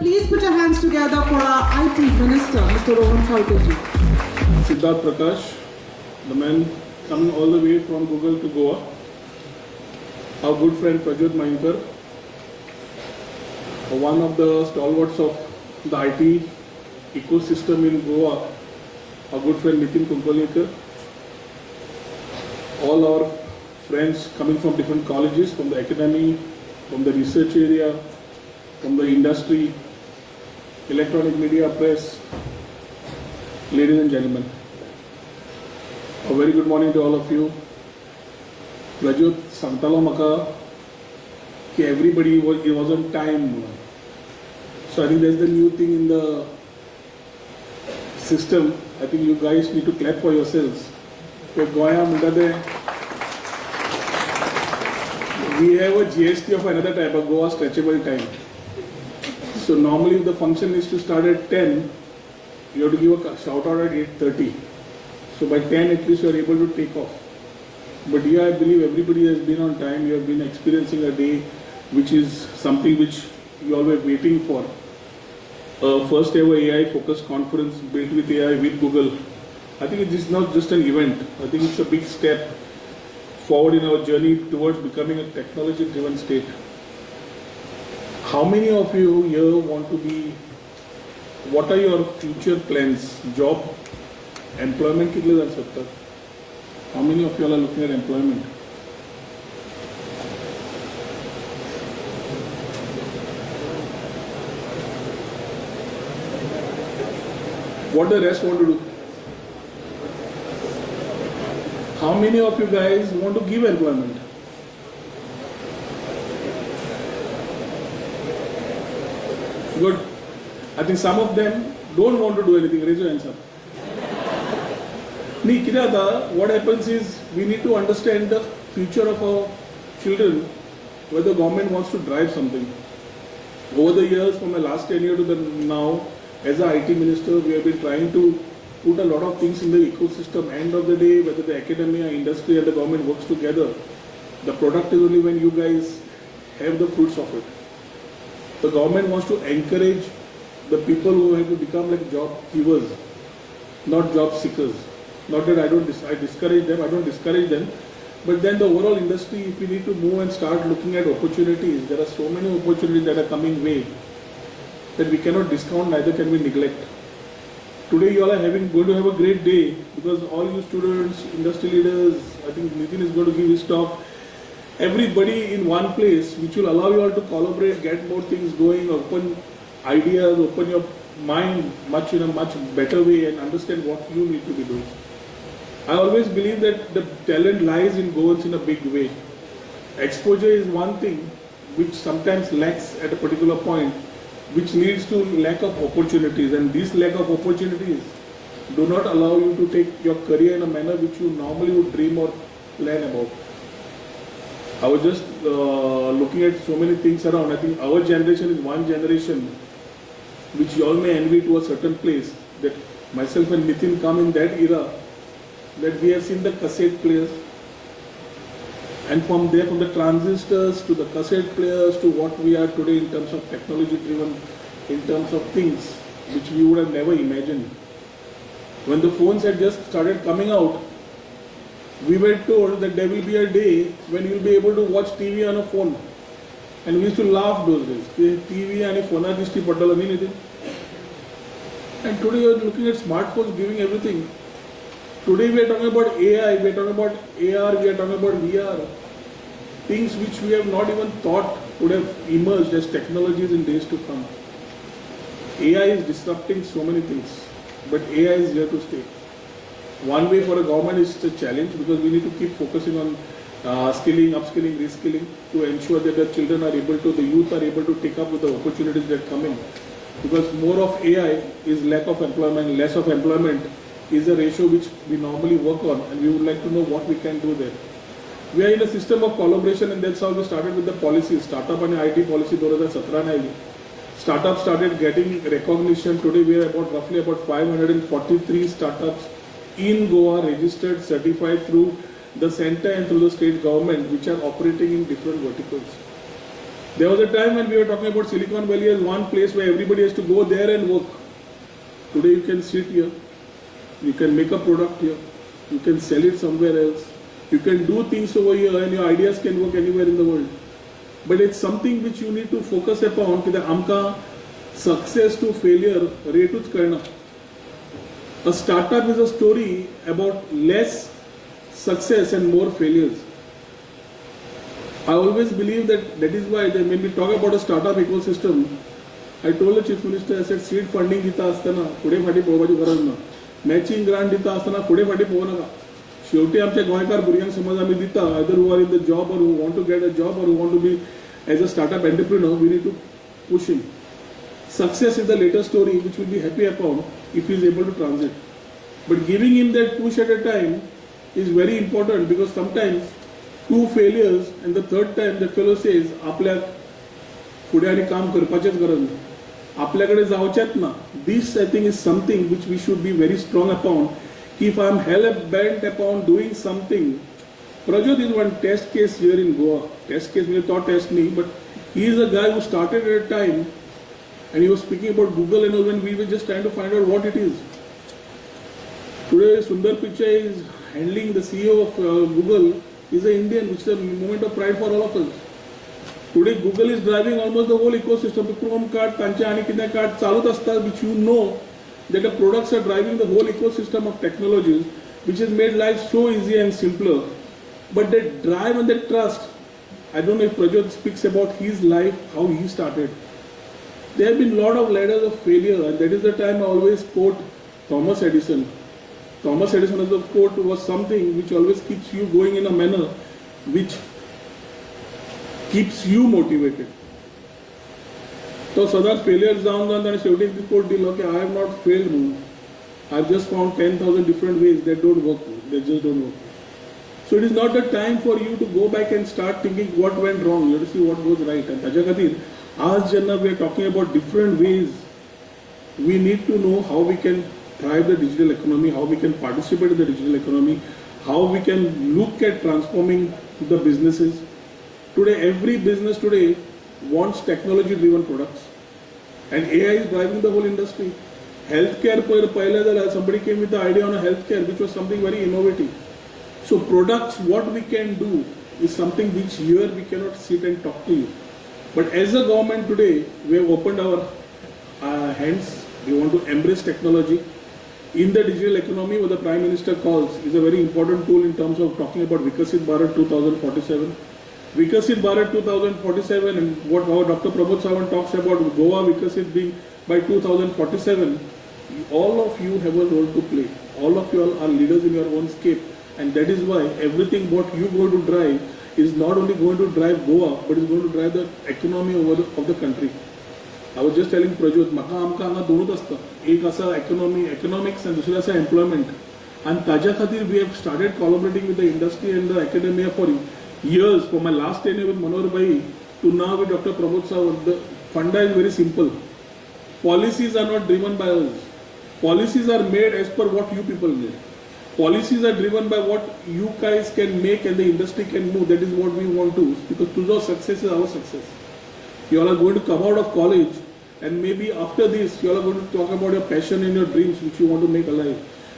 Please put your hands together for our IT Minister, Mr. Rohan Khaunte. Siddharth Prakash, the man coming all the way from Google to Goa. Our good friend Prajot Mahinkar, one of the stalwarts of the IT ecosystem in Goa. Our good friend Nitin Kumpalekar. All our friends coming from different colleges, from the academy, from the research area, from the industry, electronic media, press. Ladies and gentlemen, a very good morning to all of you. Prajot सांगतालो म्हाका की everybody was on time. So I think that's the new thing in the system. I think you guys need to clap for yourselves. Goya म्हणटा ते we have a GST of another type, a Goa stretchable time. So normally if the function is to start at 10, you have to give a shout out at 8:30. So by 10 at least you are able to take off. But here I believe everybody has been on time. You have been experiencing a day which is something which you all were waiting for. First ever AI focused conference built with AI with Google. I think it is not just an event. I think it's a big step forward in our journey towards becoming a technology driven state. How many of you here want to be, what are your future plans? Job, employment कितले जाऊ शकतात? How many of you all are looking at employment? What the rest want to do? How many of you guys want to give employment? Good. I think some of them don't want to do anything. Raise your hands up. What happens is we need to understand the future of our children where the government wants to drive something. Over the years, from the last 10 years to the now, as an IT minister, we have been trying to put a lot of things in the ecosystem. End of the day, whether the academia, industry and the government works together, the product is only when you guys have the fruits of it. The government wants to encourage the people who have to become like job givers, not job seekers. Not that I discourage them, I don't discourage them. But then the overall industry, if we need to move and start looking at opportunities, there are so many opportunities that are coming way that we cannot discount, neither can we neglect. Today you all are going to have a great day because all you students, industry leaders, I think Nitin is going to give his talk. Everybody in one place which will allow you all to collaborate, get more things going, open ideas, open your mind much in a much better way and understand what you need to be doing. I always believe that the talent lies in Goans in a big way. Exposure is one thing which sometimes lacks at a particular point, which leads to lack of opportunities, and this lack of opportunities do not allow you to take your career in a manner which you normally would dream or plan about. I was just looking at so many things around. I think our generation is one generation which you all may envy to a certain place, that myself and Nitin come in that era, that we have seen the cassette players, and from there, from the transistors to the cassette players to what we are today in terms of technology driven, in terms of things which we would have never imagined. When the phones had just started coming out, we were told that there will be a day when you will be able to watch TV on a phone. And we used to laugh those days. TV and phone are just anything. And today you are looking at smartphones giving everything. Today we are talking about AI, we are talking about AR, we are talking about VR. Things which we have not even thought would have emerged as technologies in days to come. AI is disrupting so many things, but AI is here to stay. One way for a government is a challenge because we need to keep focusing on skilling, upskilling, reskilling to ensure that the children are able to, the youth are able to take up with the opportunities that come in. Because more of AI is lack of employment, less of employment is a ratio which we normally work on, and we would like to know what we can do there. We are in a system of collaboration, and that's how we started with the policies. Startup and IT policy 2017. Startups started getting recognition. Today we are roughly about 543 startups in Goa registered, certified through the center and through the state government, which are operating in different verticals. There was a time when we were talking about Silicon Valley as one place where everybody has to go there and work. Today you can sit here, you can make a product here, you can sell it somewhere else, you can do things over here and your ideas can work anywhere in the world. But it's something which you need to focus upon कि आमका success to failure रेटूच करना. A startup is a story about less success and more failures. I always believe that is why when we talk about a startup ecosystem, I told the Chief Minister, I said seed funding दिता असताना पुढे फाटी पोवपाची गरज ना. Matching grant दिता असताना पुढे फाटी पोवू नका. शेवटी आमच्या गोंयकार भुरग्यांक समज आमी दिता, either who are in the job or who want to get a job or who want to be as a startup entrepreneur, we need to push him. Success is the later story which we'll be happy about if he is able to transit. But giving him that push at a time is very important because sometimes 2 failures and the third time the fellow says आपल्याक फुडें आनी काम करपाचेच गरज ना. आपल्याकडे जावचेच ना. This I think is something which we should be very strong upon. If I am hell bent upon doing something, Prajot is one test case here in Goa. Test case means not test me, but he is a guy who started at a time and he was speaking about Google and all when we were just trying to find out what it is. Today Sundar Pichai is handling the CEO of Google. He is an Indian, which is a moment of pride for all of us. Today Google is driving almost the whole ecosystem. Chrome card, Tancha आणि कितें card चालूच असता, which you know that the products are driving the whole ecosystem of technologies, which has made life so easy and simpler. But that drive and that trust, I don't know if Prajot speaks about his life, how he started. There have been a lot of ladders of failure, and that is the time I always quote Thomas Edison. Thomas Edison as a quote was something which always keeps you going in a manner which keeps you motivated. So सदांच failures जावन आणि शेवटी coat दिलो की I have not failed म्हणून. I have just found 10,000 different ways that don't work. They just don't work. So it is not the time for you to go back and start thinking what went wrong. You have to see what goes right. And ताज्या खातीर आज जेन्ना we are talking about different ways, we need to know how we can drive the digital economy, how we can participate in the digital economy, how we can look at transforming the businesses. Today, every business today wants technology-driven products, and AI is driving the whole industry. Healthcare, somebody came with the idea on a healthcare, which was something very innovative. So products, what we can do is something which here we cannot sit and talk to you. But as a government today, we have opened our hands. We want to embrace technology. In the digital economy, what the Prime Minister calls is a very important tool in terms of talking about Vikasit Bharat 2047. Vikasit Bharat 2047 and what our Dr. Pramod Sawant talks about Goa Vikasit being by 2047, all of you have a role to play. All of you all are leaders in your own scape, and that is why everything what you go to drive is not only going to drive Goa, but is going to drive the economy of the country. I was just telling Prajot, म्हाका आमकां हांगा दोनूच आसता. एक आसा economics and दुसरें आसा employment. And ताज्या खातीर we have started collaborating with the industry and the academia for years. For my last tenure with Manohar Bhai to now with Dr. Pramod Sawant, the funda is very simple. Policies are not driven by us. Policies are made as per what you people need. Policies are driven by what you guys can make and the industry can move. That is what we want to, because tuzo success is our success. You all are going to come out of college and maybe after this you all are going to talk about your passion and your dreams which you want to make alive.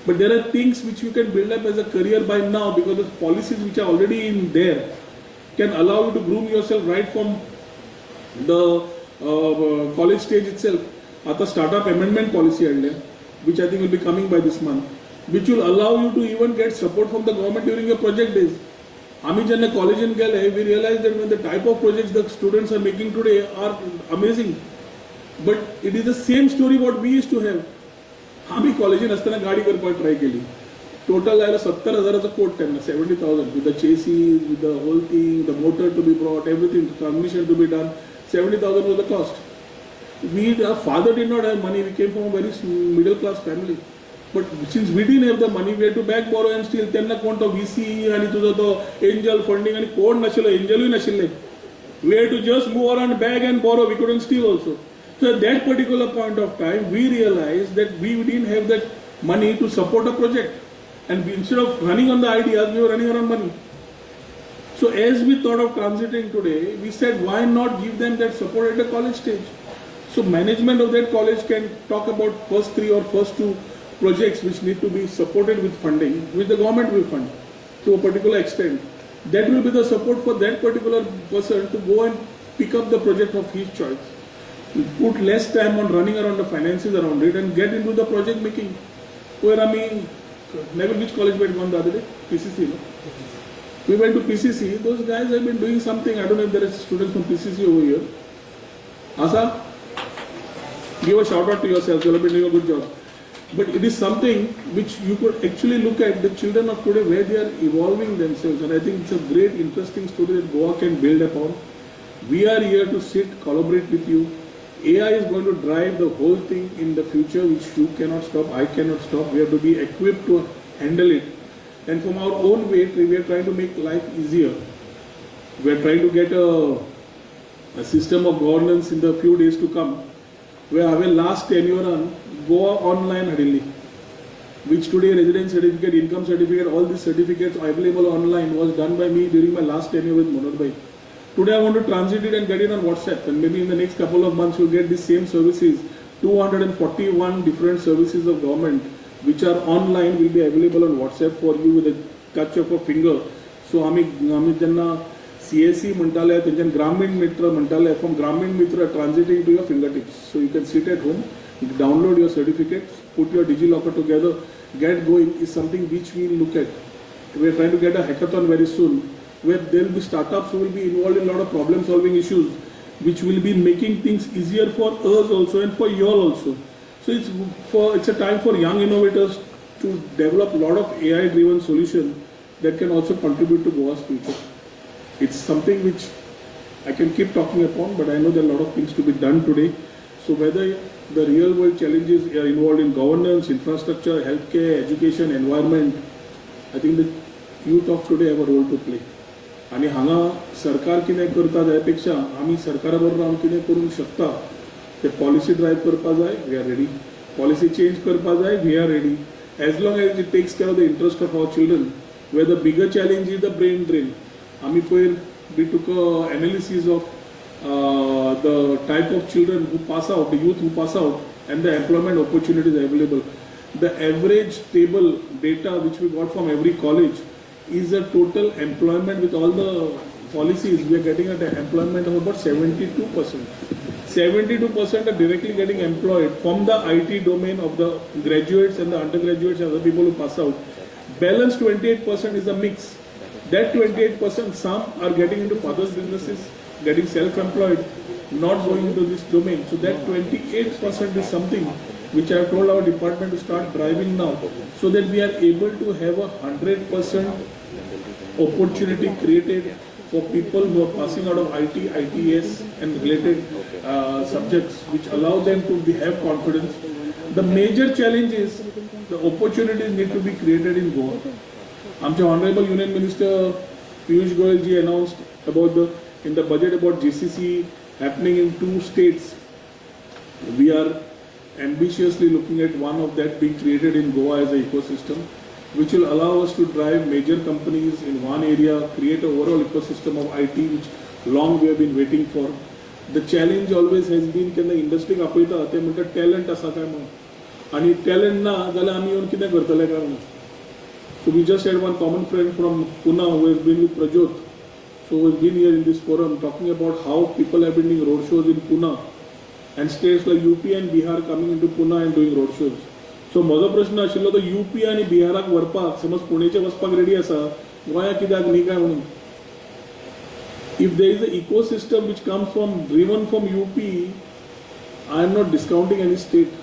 But there are things which you can build up as a career by now, because the policies which are already in there can allow you to groom yourself right from the college stage itself. At the startup amendment policy which I think will be coming by this month, which will allow you to even get support from the government during your project days. आम्ही जेन्ना कॉलेजीन गेले, we realized that when the type of projects the students are making today are amazing. But it is the same story what we used to have. आम्ही कॉलेजीन असताना गाडी करपाक try केली. Total आयला 70,000चा कोट तेन्ना 70,000 with the chassis, with the whole thing, the motor to be brought, everything, transmission to be done. 70,000 was the cost. Our father did not have money. We came from a very middle class family. But since we didn't have the money, we had to back borrow and steal. त्यांना कोण तो VC आणि तुझा तो angel funding आणि कोण नशिल्ले, angelूय नशिल्ले. We had to just move around, bag and borrow. We couldn't steal also. So at that particular point of time, we realized that we didn't have that money to support a project. And instead of running on the ideas, we were running around money. So as we thought of transiting today, we said why not give them that support at the college stage? So management of that college can talk about first 3 or first 2 projects which need to be supported with funding, which the government will fund to a particular extent. That will be the support for that particular person to go and pick up the project of his choice. Put less time on running around the finances around it and get into the project making. Where I mean, never which college we had gone the other day? PCC, no? We went to PCC. Those guys have been doing something. I don't know if there are students from PCC over here. Asa, give a shout out to yourself. You have been doing a good job. But it is something which you could actually look at the children of today where they are evolving themselves. And I think it's a great, interesting story that Goa can build upon. We are here to sit, collaborate with you. AI is going to drive the whole thing in the future, which you cannot stop, I cannot stop. We have to be equipped to handle it. And from our own weight, we are trying to make life easier. We are trying to get a system of governance in the few days to come, where our last tenure on Goa online Hadili, which today residence certificate, income certificate, all these certificates available online was done by me during my last tenure with Manoj Bhai. Today I want to transit it and get it on WhatsApp, and maybe in the next couple of months you'll get the same services. 241 different services of government which are online will be available on WhatsApp for you with a touch of a finger. So आम्ही ज्यांना CSC म्हणटाले त्यांच्यान ग्रामीण मित्र म्हणटाले from ग्रामीण मित्र transiting to your fingertips. So you can sit at home, download your certificates, put your DigiLocker together, get going is something which we look at. We are trying to get a hackathon very soon, where there will be startups who will be involved in a lot of problem solving issues, which will be making things easier for us also and for you all also. So it's a time for young innovators to develop a lot of AI driven solutions that can also contribute to Goa's future. It's something which I can keep talking upon, but I know there are a lot of things to be done today. So whether the real world challenges are involved in governance, infrastructure, healthcare, education, environment, I think the youth of today have a role to play. आणि हांगा सरकार कितें करता त्यापेक्षा आमी सरकारा बरोबर रावन कितें करूंक शकता ते पॉलिसी ड्रायव्ह करपा जाय, we are ready. Policy change करपा जाय, we are ready. As long as it takes care of the interest of our children, where the bigger challenge is the brain drain. आमी पयर we took analysis of the type of children who pass out, the youth who pass out, and the employment opportunities available. The average table data which we got from every college is a total employment with all the policies. We are getting an employment of about 72%. 72% are directly getting employed from the IT domain of the graduates and the undergraduates and the people who pass out. Balance 28% is a mix. That 28%, some are getting into father's businesses, getting self-employed, not going into this domain. So that 28% is something which I have told our department to start driving now, so that we are able to have 100% opportunity created for people who are passing out of IT, ITS and related subjects, which allow them to have confidence. The major challenge is the opportunities need to be created in Goa. Our Honorable Union Minister Piyush Goyal ji announced about in the budget about GCC happening in 2 states. We are ambitiously looking at one of that being created in Goa as an ecosystem, which will allow us to drive major companies in one area, create an overall ecosystem of IT, which long we have been waiting for. The challenge always has been that the industry आपयता ते म्हणटा talent आसा काय म्हणून, आणि talent ना जाल्यार आमी येवन कितें करतले काय म्हणून. So we just had one common friend from Pune who has been with Prajot, so who has been here in this forum talking about how people have been doing road shows in Pune and states like UP and Bihar coming into Pune and doing road shows. So माझो प्रश्न आशिल्लो तो UP आणि बिहाराक व्हरपाक समज पुणेचे वचपाक ready आसा, गोंया कित्याक न्ही काय म्हणून. If there is an ecosystem which comes from driven from UP, I am not discounting any state,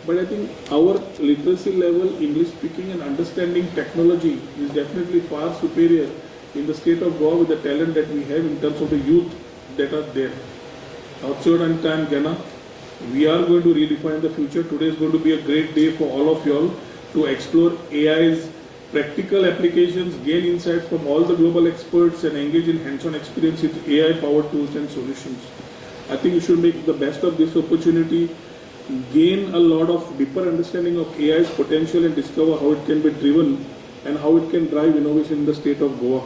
but I think our literacy level, English speaking and understanding technology is definitely far superior in the state of Goa with the talent that we have in terms of the youth that are there. Outside and time Ghana, we are going to redefine the future. Today is going to be a great day for all of you all to explore AI's practical applications, gain insights from all the global experts and engage in hands-on experience with AI-powered tools and solutions. I think you should make the best of this opportunity, gain a lot of deeper understanding of AI's potential and discover how it can be driven and how it can drive innovation in the state of Goa.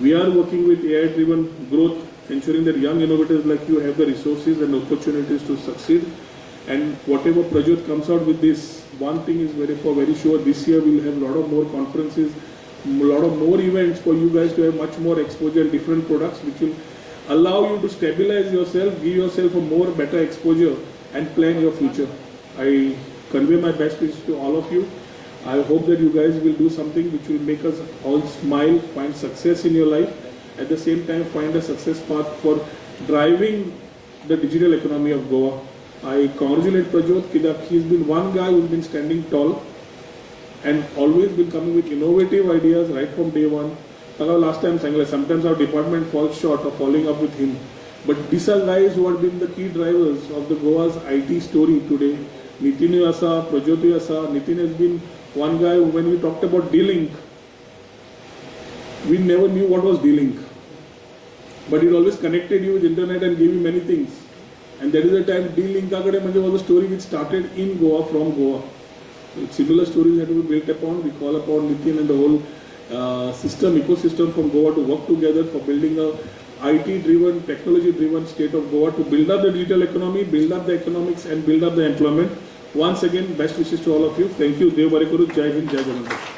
We are working with AI-driven growth, ensuring that young innovators like you have the resources and opportunities to succeed. And whatever project comes out with this, one thing is very sure, this year we'll have a lot of more conferences, a lot of more events for you guys to have much more exposure and different products, which will allow you to stabilize yourself, give yourself a more better exposure and plan your future. I convey my best wishes to all of you. I hope that you guys will do something which will make us all smile, find success in your life, at the same time find a success path for driving the digital economy of Goa. I congratulate Prajot that he's been one guy who's been standing tall and always been coming with innovative ideas right from day one. Last time saying sometimes our department falls short of following up with him. But these are guys who have been the key drivers of the Goa's IT story today. Nitin Asa, Prajot Asa. Nitin has been one guy who, when we talked about D-Link, we never knew what was D-Link. But it always connected you with internet and gave you many things. And that is the time D-Link was a story which started in Goa, from Goa. Similar stories had to be built upon. We call upon Nitin and the whole ecosystem from Goa to work together for building a IT-driven, technology-driven state of Goa to build up the digital economy, build up the economics and build up the employment. Once again, best wishes to all of you. Thank you. Dev Varikuru. Jai Hind, Jai Jagannath.